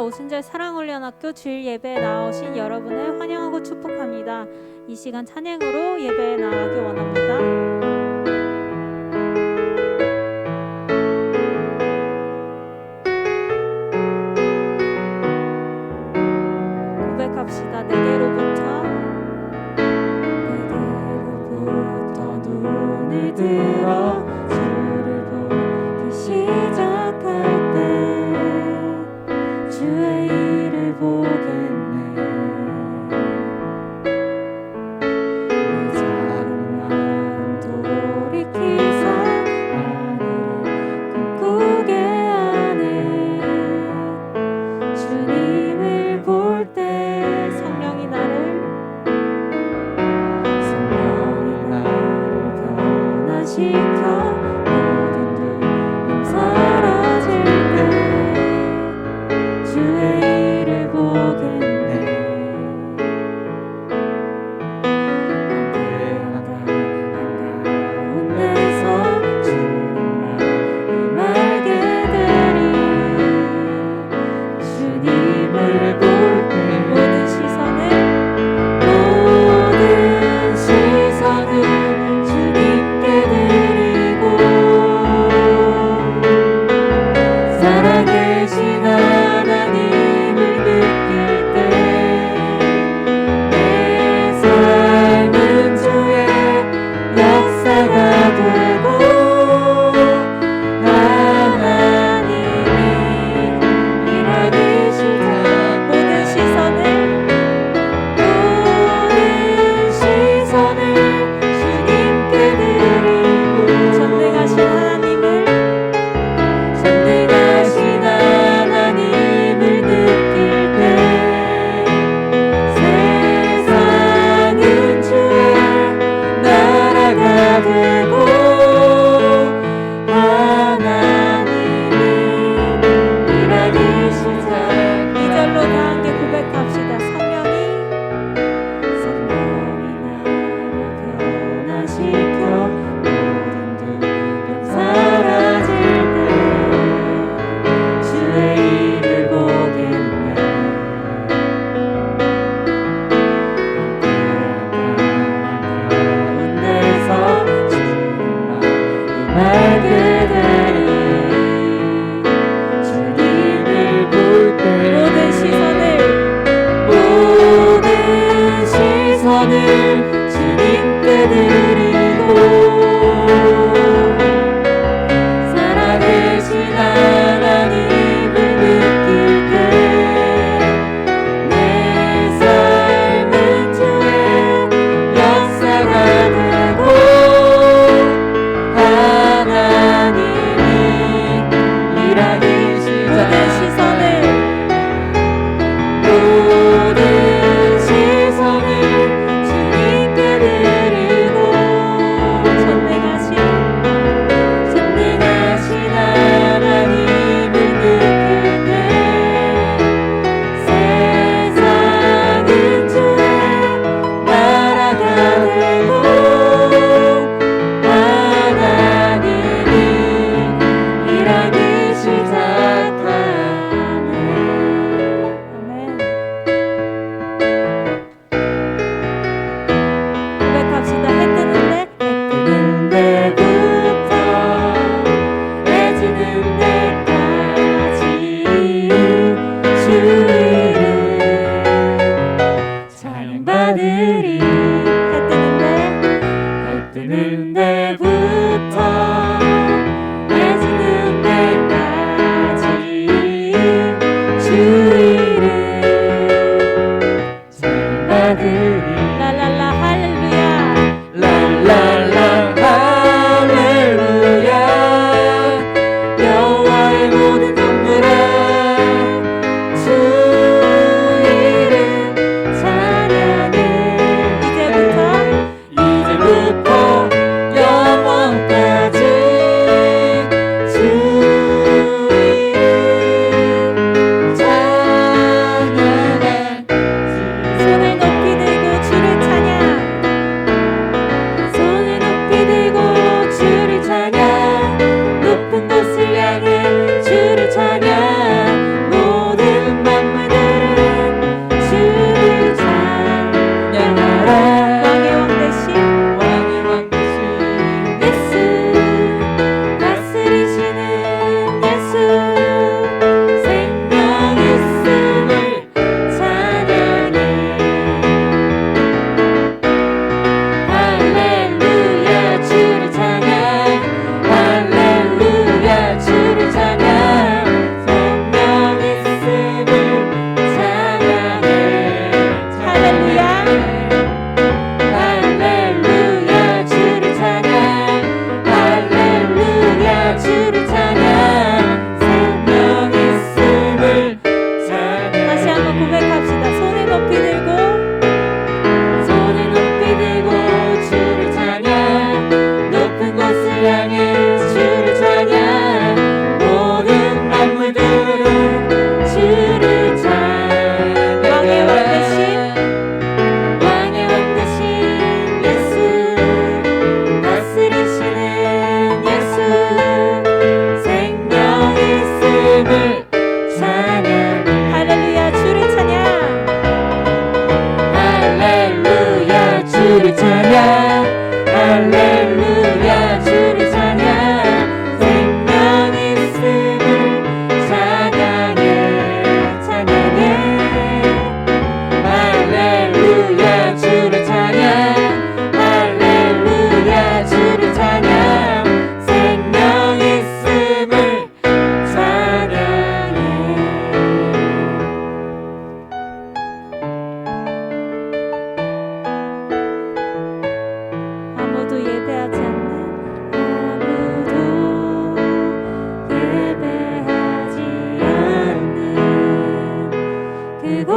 오순절 사랑훈련학교 주일 예배에 나오신 여러분을 환영하고 축복합니다. 이 시간 찬양으로 예배에 나가기 원합니다. 고백합시다. 내게로부터 눈을 들어 주를 보기 시작할 때 주의 일을 보겠네. 내 작은 마음도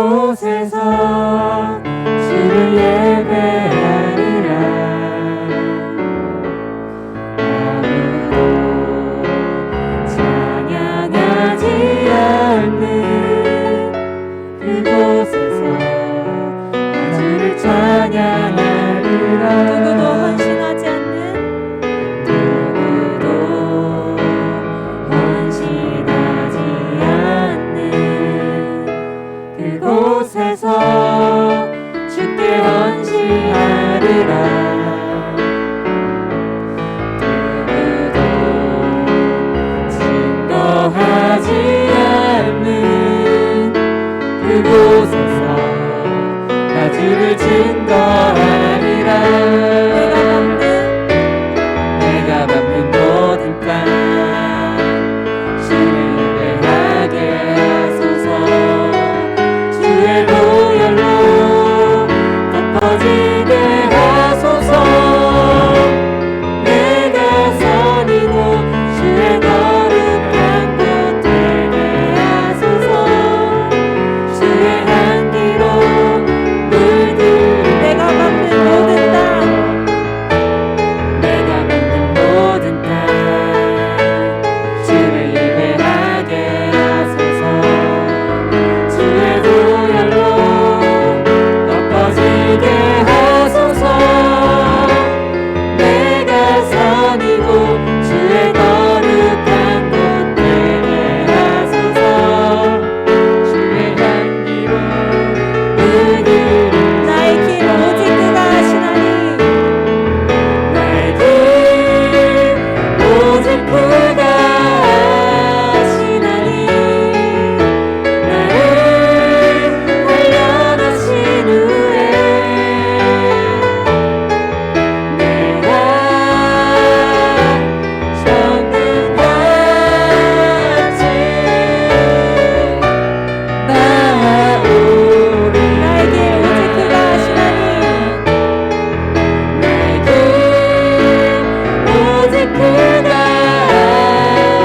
그곳에서 주를 예배하리라. 아무도 찬양하지 않는 그곳에서 나 주를 찬양하리라. 누구도 헌신하지 않는 누구도 헌신하지 않는 그곳에서 주께 헌신하리라. 누구도 증거하지 않는 그곳에서 나 주를 증거하리라. 내가 밟는 모든 땅 주를 예배하게 하소서. 주의 보혈로 덮어지게 하소서. 내가 선이고 주의 거룩한 곳 되게 하소서. 주의 향기로 물들 내가 밟는 모든 땅 내가 밟는 모든 땅 주를 예배하게 하소서. 주의 보혈로 덮어지게 하소서. 내가 선이고 주의 거룩한 곳 되게 하소서. 주의 향기로 물들이 나의 길 오직 그가 하시나니 나의 길 오직 그가 하시나니. 나를 단련하신 후에 내가 정금같이 나아오리. 나의 길 오직 그가 하시나니 나의 길 오직 그가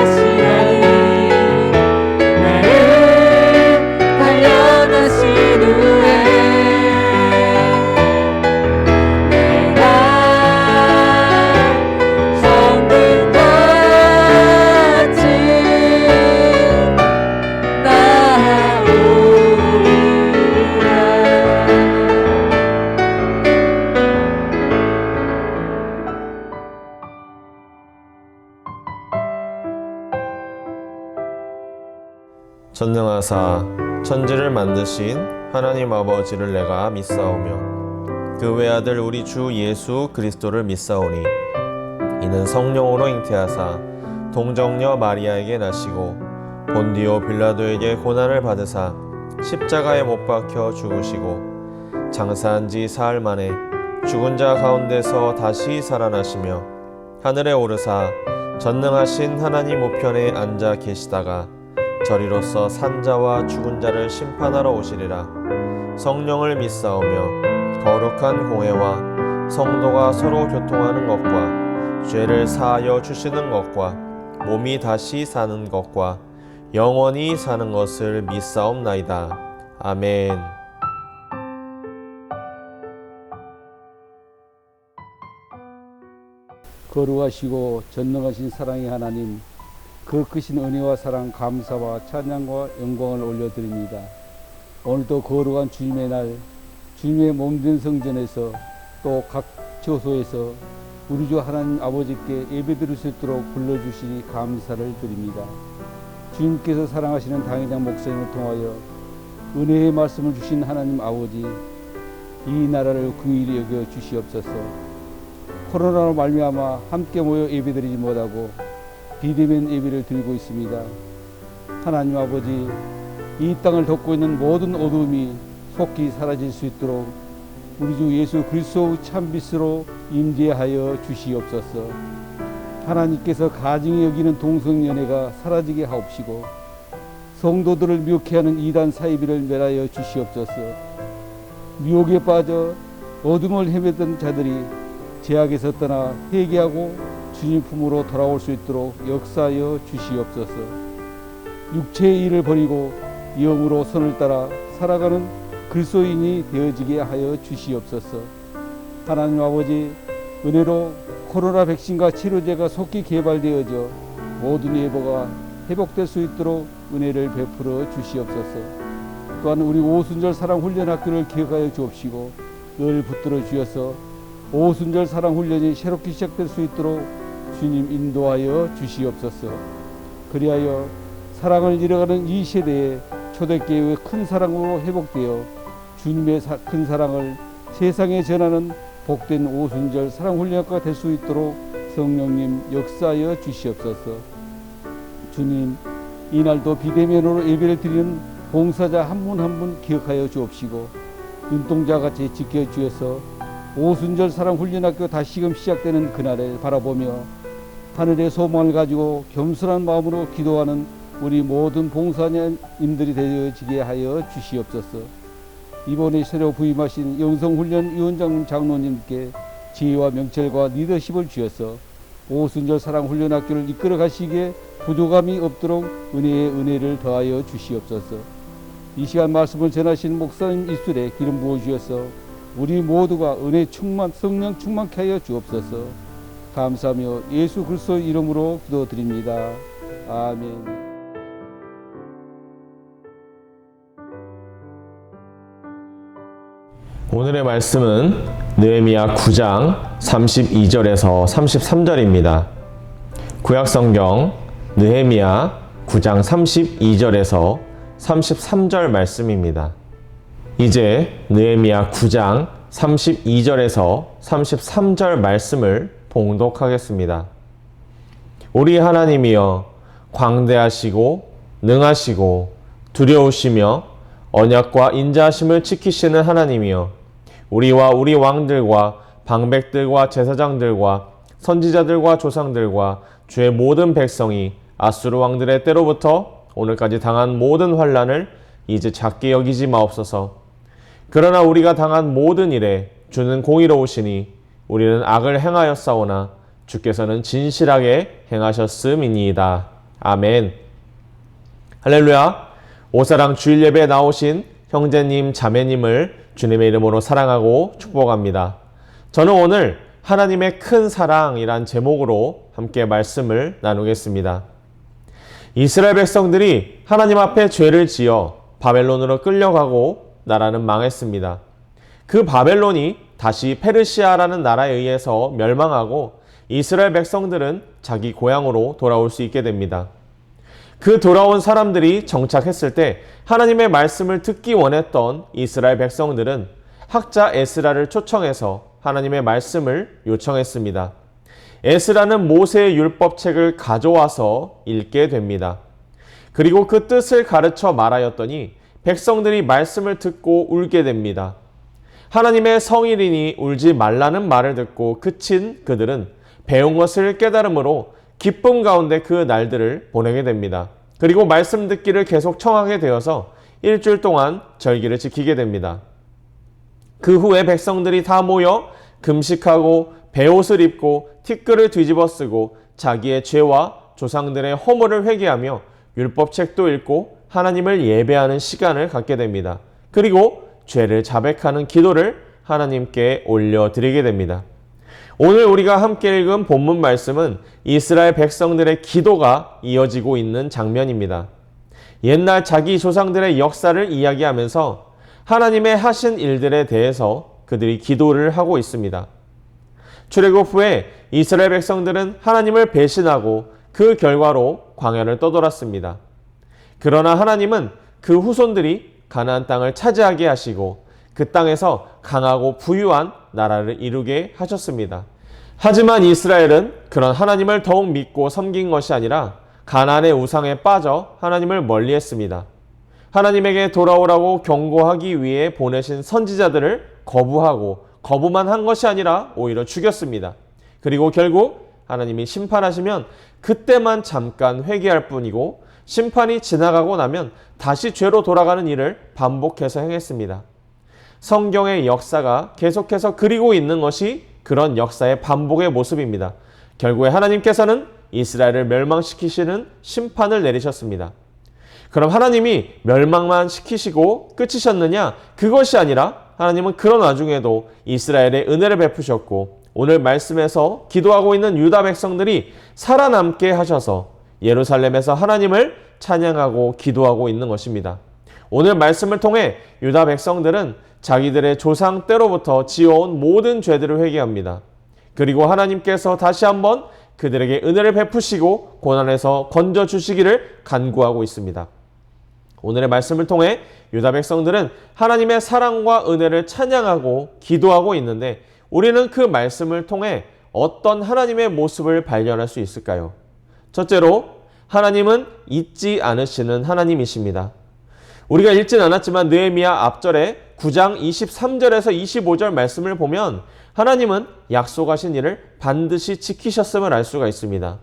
하시나니. 나를 단련하신 후에 내가 정금같이 나아오리라. 전능하사 천지를 만드신 하나님 아버지를 내가 믿사오며 그 외아들 우리 주 예수 그리스도를 믿사오니 이는 성령으로 잉태하사 동정녀 마리아에게 나시고 본디오 빌라도에게 고난을 받으사 십자가에 못 박혀 죽으시고 장사한 지 사흘 만에 죽은 자 가운데서 다시 살아나시며 하늘에 오르사 전능하신 하나님 우편에 앉아 계시다가 저리로서 산자와 죽은 자를 심판하러 오시리라. 성령을 믿사오며 거룩한 공회와 성도가 서로 교통하는 것과 죄를 사하여 주시는 것과 몸이 다시 사는 것과 영원히 사는 것을 믿사옵나이다. 아멘. 거룩하시고 전능하신 사랑의 하나님, 그 크신 은혜와 사랑, 감사와 찬양과 영광을 올려드립니다. 오늘도 거룩한 주님의 날, 주님의 몸된 성전에서 또 각 처소에서 우리 주 하나님 아버지께 예배드릴 수 있도록 불러주시니 감사를 드립니다. 주님께서 사랑하시는 당회장 목사님을 통하여 은혜의 말씀을 주신 하나님 아버지, 이 나라를 긍휼히 여겨 주시옵소서. 코로나로 말미암아 함께 모여 예배드리지 못하고 비대면 예배를 드리고 있습니다. 하나님 아버지, 이 땅을 덮고 있는 모든 어두움이 속히 사라질 수 있도록 우리 주 예수 그리스도의 참빛으로 임재하여 주시옵소서. 하나님께서 가증히 여기는 동성연애가 사라지게 하옵시고 성도들을 미혹해 하는 이단 사이비를 멸하여 주시옵소서. 미혹에 빠져 어둠을 헤매던 자들이 죄악에서 떠나 회개하고 주님 품으로 돌아올 수 있도록 역사하여 주시옵소서. 육체의 일을 버리고 영으로 선을 따라 살아가는 그리스도인이 되어지게 하여 주시옵소서. 하나님 아버지, 은혜로 코로나 백신과 치료제가 속히 개발되어져 모든 예보가 회복될 수 있도록 은혜를 베풀어 주시옵소서. 또한 우리 오순절 사랑훈련학교를 기억하여 주옵시고 늘 붙들어 주셔서 오순절 사랑훈련이 새롭게 시작될 수 있도록 주님 인도하여 주시옵소서. 그리하여 사랑을 잃어가는 이 시대에 초대교회의 큰 사랑으로 회복되어 주님의 큰 사랑을 세상에 전하는 복된 오순절 사랑훈련학교가 될 수 있도록 성령님 역사하여 주시옵소서. 주님, 이날도 비대면으로 예배를 드리는 봉사자 한 분 한 분 기억하여 주옵시고 눈동자같이 지켜주셔서 오순절 사랑훈련학교 다시금 시작되는 그날을 바라보며 하늘의 소망을 가지고 겸손한 마음으로 기도하는 우리 모든 봉사자님들이 되어지게 하여 주시옵소서. 이번에 새로 부임하신 영성훈련위원장 장로님께 지혜와 명철과 리더십을 주셔서 오순절 사랑훈련학교를 이끌어 가시기에 부족함이 없도록 은혜의 은혜를 더하여 주시옵소서. 이 시간 말씀을 전하신 목사님 입술에 기름 부어 주셔서 우리 모두가 은혜 충만, 성령 충만케 하여 주옵소서. 감사하며 예수 그리스도 이름으로 기도드립니다. 아멘. 오늘의 말씀은 느헤미야 9장 32절에서 33절입니다. 구약성경 느헤미야 9장 32절에서 33절 말씀입니다. 이제 느헤미야 9장 32절에서 33절 말씀을 봉독하겠습니다. 우리 하나님이여, 광대하시고 능하시고 두려우시며 언약과 인자하심을 지키시는 하나님이여, 우리와 우리 왕들과 방백들과 제사장들과 선지자들과 조상들과 주의 모든 백성이 아수르 왕들의 때로부터 오늘까지 당한 모든 환난을 이제 작게 여기지 마옵소서. 그러나 우리가 당한 모든 일에 주는 공의로우시니 우리는 악을 행하였사오나 주께서는 진실하게 행하셨음이니이다. 아멘. 할렐루야. 오사랑 주일 예배에 나오신 형제님, 자매님을 주님의 이름으로 사랑하고 축복합니다. 저는 오늘 하나님의 큰 사랑이란 제목으로 함께 말씀을 나누겠습니다. 이스라엘 백성들이 하나님 앞에 죄를 지어 바벨론으로 끌려가고 나라는 망했습니다. 그 바벨론이 다시 페르시아라는 나라에 의해서 멸망하고 이스라엘 백성들은 자기 고향으로 돌아올 수 있게 됩니다. 그 돌아온 사람들이 정착했을 때 하나님의 말씀을 듣기 원했던 이스라엘 백성들은 학자 에스라를 초청해서 하나님의 말씀을 요청했습니다. 에스라는 모세의 율법책을 가져와서 읽게 됩니다. 그리고 그 뜻을 가르쳐 말하였더니 백성들이 말씀을 듣고 울게 됩니다. 하나님의 성일이니 울지 말라는 말을 듣고 그친 그들은 배운 것을 깨달음으로 기쁨 가운데 그 날들을 보내게 됩니다. 그리고 말씀 듣기를 계속 청하게 되어서 일주일 동안 절기를 지키게 됩니다. 그 후에 백성들이 다 모여 금식하고 베옷을 입고 티끌을 뒤집어 쓰고 자기의 죄와 조상들의 허물을 회개하며 율법책도 읽고 하나님을 예배하는 시간을 갖게 됩니다. 그리고 죄를 자백하는 기도를 하나님께 올려드리게 됩니다. 오늘 우리가 함께 읽은 본문 말씀은 이스라엘 백성들의 기도가 이어지고 있는 장면입니다. 옛날 자기 조상들의 역사를 이야기하면서 하나님의 하신 일들에 대해서 그들이 기도를 하고 있습니다. 출애굽 후에 이스라엘 백성들은 하나님을 배신하고 그 결과로 광야를 떠돌았습니다. 그러나 하나님은 그 후손들이 가나안 땅을 차지하게 하시고 그 땅에서 강하고 부유한 나라를 이루게 하셨습니다. 하지만 이스라엘은 그런 하나님을 더욱 믿고 섬긴 것이 아니라 가나안의 우상에 빠져 하나님을 멀리했습니다. 하나님에게 돌아오라고 경고하기 위해 보내신 선지자들을 거부하고 거부만 한 것이 아니라 오히려 죽였습니다. 그리고 결국 하나님이 심판하시면 그때만 잠깐 회개할 뿐이고 심판이 지나가고 나면 다시 죄로 돌아가는 일을 반복해서 행했습니다. 성경의 역사가 계속해서 그리고 있는 것이 그런 역사의 반복의 모습입니다. 결국에 하나님께서는 이스라엘을 멸망시키시는 심판을 내리셨습니다. 그럼 하나님이 멸망만 시키시고 끝이셨느냐? 그것이 아니라 하나님은 그런 와중에도 이스라엘에 은혜를 베푸셨고 오늘 말씀에서 기도하고 있는 유다 백성들이 살아남게 하셔서 예루살렘에서 하나님을 찬양하고 기도하고 있는 것입니다. 오늘 말씀을 통해 유다 백성들은 자기들의 조상 때로부터 지어온 모든 죄들을 회개합니다. 그리고 하나님께서 다시 한번 그들에게 은혜를 베푸시고 고난에서 건져주시기를 간구하고 있습니다. 오늘의 말씀을 통해 유다 백성들은 하나님의 사랑과 은혜를 찬양하고 기도하고 있는데 우리는 그 말씀을 통해 어떤 하나님의 모습을 발견할 수 있을까요? 첫째로 하나님은 잊지 않으시는 하나님이십니다. 우리가 읽진 않았지만 느헤미야 앞절에 9장 23절에서 25절 말씀을 보면 하나님은 약속하신 일을 반드시 지키셨음을 알 수가 있습니다.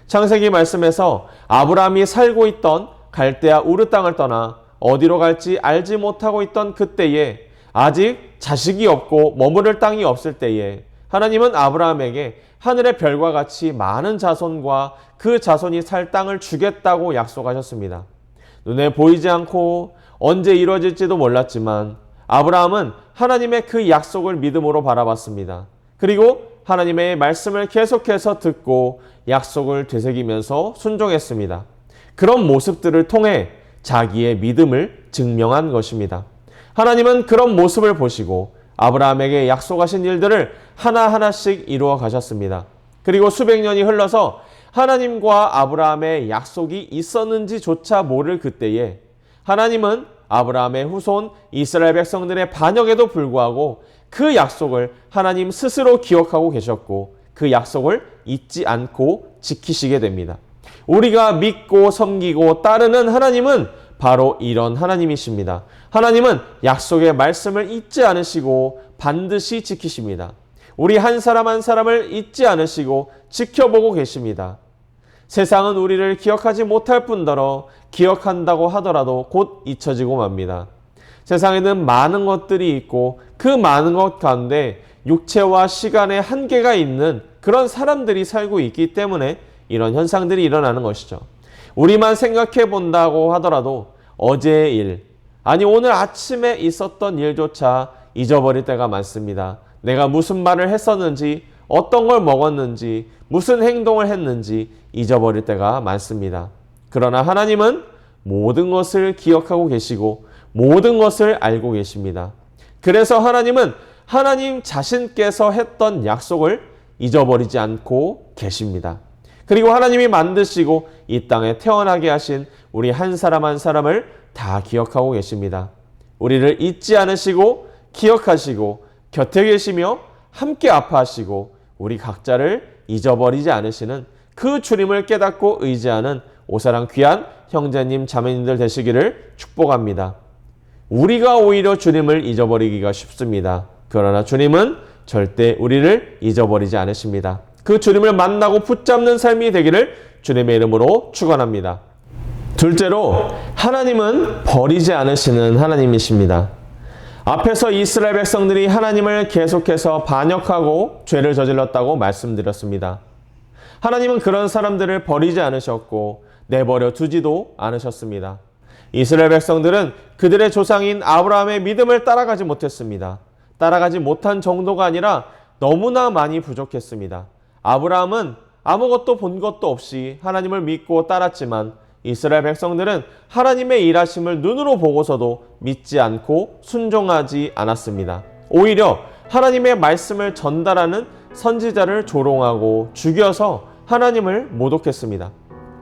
창세기 말씀에서 아브라함이 살고 있던 갈대아 우르 땅을 떠나 어디로 갈지 알지 못하고 있던 그때에 아직 자식이 없고 머무를 땅이 없을 때에 하나님은 아브라함에게 하늘의 별과 같이 많은 자손과 그 자손이 살 땅을 주겠다고 약속하셨습니다. 눈에 보이지 않고 언제 이루어질지도 몰랐지만 아브라함은 하나님의 그 약속을 믿음으로 바라봤습니다. 그리고 하나님의 말씀을 계속해서 듣고 약속을 되새기면서 순종했습니다. 그런 모습들을 통해 자기의 믿음을 증명한 것입니다. 하나님은 그런 모습을 보시고 아브라함에게 약속하신 일들을 하나하나씩 이루어 가셨습니다. 그리고 수백 년이 흘러서 하나님과 아브라함의 약속이 있었는지조차 모를 그때에 하나님은 아브라함의 후손 이스라엘 백성들의 반역에도 불구하고 그 약속을 하나님 스스로 기억하고 계셨고 그 약속을 잊지 않고 지키시게 됩니다. 우리가 믿고 섬기고 따르는 하나님은 바로 이런 하나님이십니다. 하나님은 약속의 말씀을 잊지 않으시고 반드시 지키십니다. 우리 한 사람 한 사람을 잊지 않으시고 지켜보고 계십니다. 세상은 우리를 기억하지 못할 뿐더러 기억한다고 하더라도 곧 잊혀지고 맙니다. 세상에는 많은 것들이 있고 그 많은 것 가운데 육체와 시간의 한계가 있는 그런 사람들이 살고 있기 때문에 이런 현상들이 일어나는 것이죠. 우리만 생각해 본다고 하더라도 어제의 일, 아니 오늘 아침에 있었던 일조차 잊어버릴 때가 많습니다. 내가 무슨 말을 했었는지, 어떤 걸 먹었는지, 무슨 행동을 했는지 잊어버릴 때가 많습니다. 그러나 하나님은 모든 것을 기억하고 계시고 모든 것을 알고 계십니다. 그래서 하나님은 하나님 자신께서 했던 약속을 잊어버리지 않고 계십니다. 그리고 하나님이 만드시고 이 땅에 태어나게 하신 우리 한 사람 한 사람을 다 기억하고 계십니다. 우리를 잊지 않으시고 기억하시고 곁에 계시며 함께 아파하시고 우리 각자를 잊어버리지 않으시는 그 주님을 깨닫고 의지하는 오사랑 귀한 형제님 자매님들 되시기를 축복합니다. 우리가 오히려 주님을 잊어버리기가 쉽습니다. 그러나 주님은 절대 우리를 잊어버리지 않으십니다. 그 주님을 만나고 붙잡는 삶이 되기를 주님의 이름으로 축원합니다. 둘째로 하나님은 버리지 않으시는 하나님이십니다. 앞에서 이스라엘 백성들이 하나님을 계속해서 반역하고 죄를 저질렀다고 말씀드렸습니다. 하나님은 그런 사람들을 버리지 않으셨고 내버려 두지도 않으셨습니다. 이스라엘 백성들은 그들의 조상인 아브라함의 믿음을 따라가지 못했습니다. 따라가지 못한 정도가 아니라 너무나 많이 부족했습니다. 아브라함은 아무것도 본 것도 없이 하나님을 믿고 따랐지만 이스라엘 백성들은 하나님의 일하심을 눈으로 보고서도 믿지 않고 순종하지 않았습니다. 오히려 하나님의 말씀을 전달하는 선지자를 조롱하고 죽여서 하나님을 모독했습니다.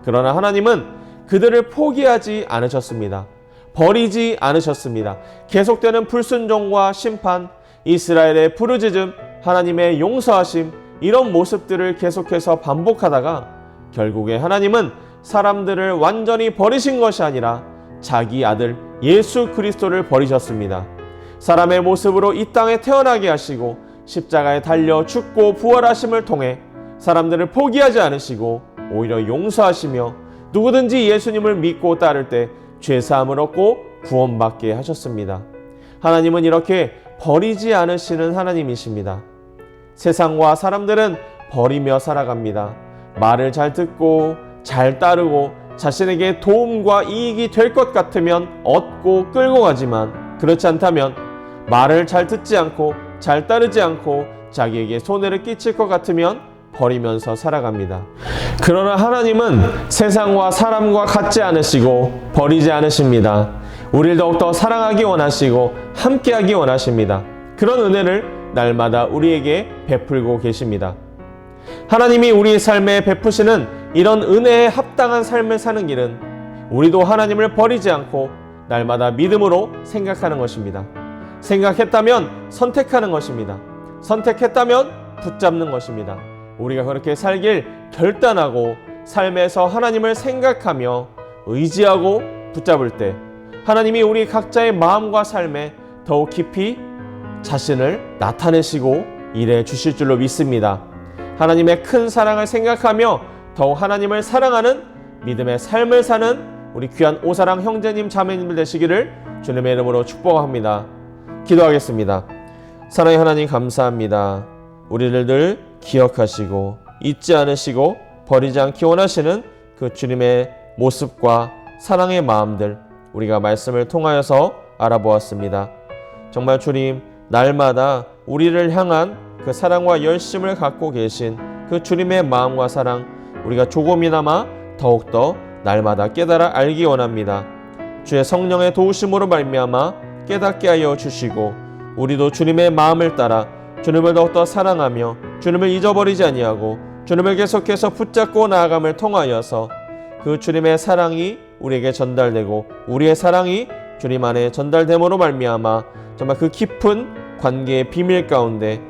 그러나 하나님은 그들을 포기하지 않으셨습니다. 버리지 않으셨습니다. 계속되는 불순종과 심판, 이스라엘의 부르짖음, 하나님의 용서하심, 이런 모습들을 계속해서 반복하다가 결국에 하나님은 사람들을 완전히 버리신 것이 아니라 자기 아들 예수 그리스도를 버리셨습니다. 사람의 모습으로 이 땅에 태어나게 하시고 십자가에 달려 죽고 부활하심을 통해 사람들을 포기하지 않으시고 오히려 용서하시며 누구든지 예수님을 믿고 따를 때 죄사함을 얻고 구원받게 하셨습니다. 하나님은 이렇게 버리지 않으시는 하나님이십니다. 세상과 사람들은 버리며 살아갑니다. 말을 잘 듣고 잘 따르고 자신에게 도움과 이익이 될 것 같으면 얻고 끌고 가지만 그렇지 않다면 말을 잘 듣지 않고 잘 따르지 않고 자기에게 손해를 끼칠 것 같으면 버리면서 살아갑니다. 그러나 하나님은 세상과 사람과 같지 않으시고 버리지 않으십니다. 우리를 더욱더 사랑하기 원하시고 함께하기 원하십니다. 그런 은혜를 날마다 우리에게 베풀고 계십니다. 하나님이 우리 삶에 베푸시는 이런 은혜에 합당한 삶을 사는 길은 우리도 하나님을 버리지 않고 날마다 믿음으로 생각하는 것입니다. 생각했다면 선택하는 것입니다. 선택했다면 붙잡는 것입니다. 우리가 그렇게 살길 결단하고 삶에서 하나님을 생각하며 의지하고 붙잡을 때 하나님이 우리 각자의 마음과 삶에 더욱 깊이 자신을 나타내시고 일해 주실 줄로 믿습니다. 하나님의 큰 사랑을 생각하며 더욱 하나님을 사랑하는 믿음의 삶을 사는 우리 귀한 오사랑 형제님 자매님들 되시기를 주님의 이름으로 축복합니다. 기도하겠습니다. 사랑의 하나님 감사합니다. 우리를 늘 기억하시고 잊지 않으시고 버리지 않기 원하시는 그 주님의 모습과 사랑의 마음들 우리가 말씀을 통하여서 알아보았습니다. 정말 주님 날마다 우리를 향한 그 사랑과 열심을 갖고 계신 그 주님의 마음과 사랑 우리가 조금이나마 더욱더 날마다 깨달아 알기 원합니다. 주의 성령의 도우심으로 말미암아 깨닫게 하여 주시고 우리도 주님의 마음을 따라 주님을 더욱더 사랑하며 주님을 잊어버리지 아니하고 주님을 계속해서 붙잡고 나아감을 통하여서 그 주님의 사랑이 우리에게 전달되고 우리의 사랑이 주님 안에 전달됨으로 말미암아 정말 그 깊은 관계의 비밀 가운데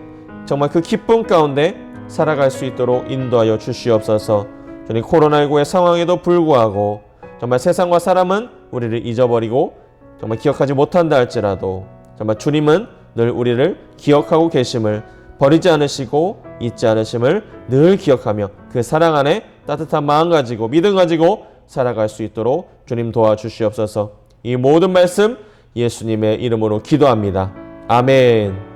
정말 그 기쁨 가운데 살아갈 수 있도록 인도하여 주시옵소서. 주님 코로나19의 상황에도 불구하고 정말 세상과 사람은 우리를 잊어버리고 정말 기억하지 못한다 할지라도 정말 주님은 늘 우리를 기억하고 계심을 버리지 않으시고 잊지 않으심을 늘 기억하며 그 사랑 안에 따뜻한 마음 가지고 믿음 가지고 살아갈 수 있도록 주님 도와주시옵소서. 이 모든 말씀 예수님의 이름으로 기도합니다. 아멘.